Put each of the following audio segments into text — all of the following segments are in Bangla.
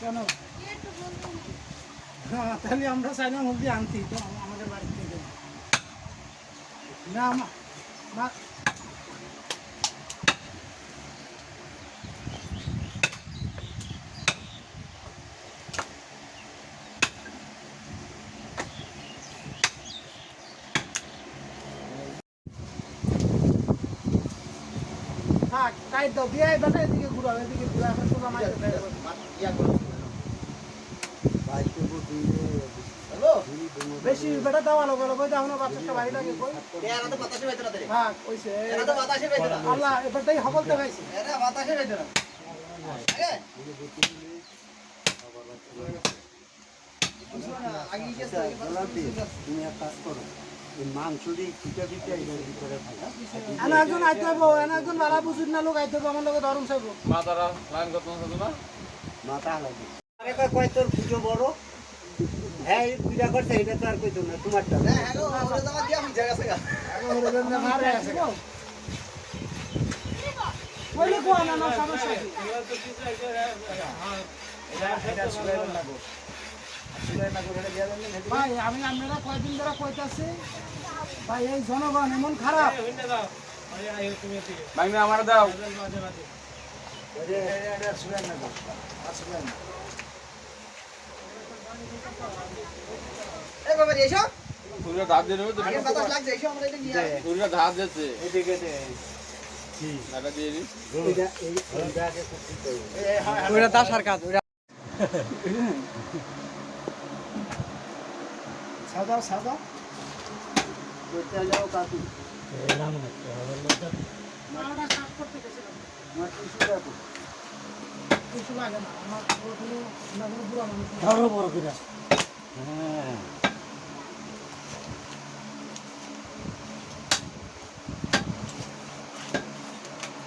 জানো হ্যাঁ তাহলে আমরা চাইনা মুরগি আনতি তো আমাদের বাড়ি থেকে না মা থাক টাইট দাও দিয়ে বেটা এদিকে ঘুরাও এদিকে ঘুরা এখন সোজা মাইরে ইয়া করো হ্যালো বেশি বেটা দাও আলো গেল কই দাও না বাচ্চাটা বাড়ি লাগে কই এরা তো বাতাসে বাইতে না হ্যাঁ কইছে এরা তো বাতাসে বাইতে না আল্লাহ এবারটাই হবলতে গাইছে এরা বাতাসে বাইতে না আগে আগে গেছে তুমি এক কাজ করো মাংসটি ঠিকা দিতে ভিতরে একজন আইতে হবো একজন ভাড়া বুঝুন না লোক আইতে হবো আমার লোকে ধরুন সাহেব মাতারা লাইন কত না মাথা লাগে আরে কয় তোর পুজো বড় হ্যাঁ পূজা করছে এটা তো আর কইতো না তোমারটা হ্যাঁ হ্যালো ওরে দাও দিয়া আমি জায়গা আছে ওরে দাও না মারে আছে কইলে কো না না সমস্যা কি এগুলো তো কিছু আছে হ্যাঁ এটা সুলাই লাগো সুলাই লাগো এটা দিয়া দেন ভাই আমি আপনারা কয়দিন ধরে কইতাছি ভাই এই জনগণ এমন খারাপ ভাই আমার দাও এটা সুলাই লাগো সুলাই না এ বাবা এসো পুরো ধাপ দিয়ে নেব তো আগে বাতাস লাগছে এসো আমরা এটা নিয়ে আসি পুরো ধাপ দিয়েছে এদিকে দে কি এটা দিয়ে দি এইটা আগে করতে ওইটা দাসার কাজ ওইটা সাদা সাদা করতে যাও কাকু এলাম না মালটা সাফ করতে গেছিলাম মাটি শুকা তো কিছু লাগে না আমার কোনো না কোনো বুড়া মানুষ ধরো বড় করে হ্যাঁ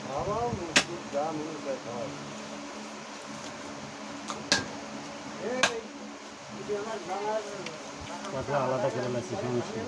বাবা মুসুর যা মনে করে খাওয়া এই এটা আমার বাবার কথা আলাদা করে লাগছে সমস্যা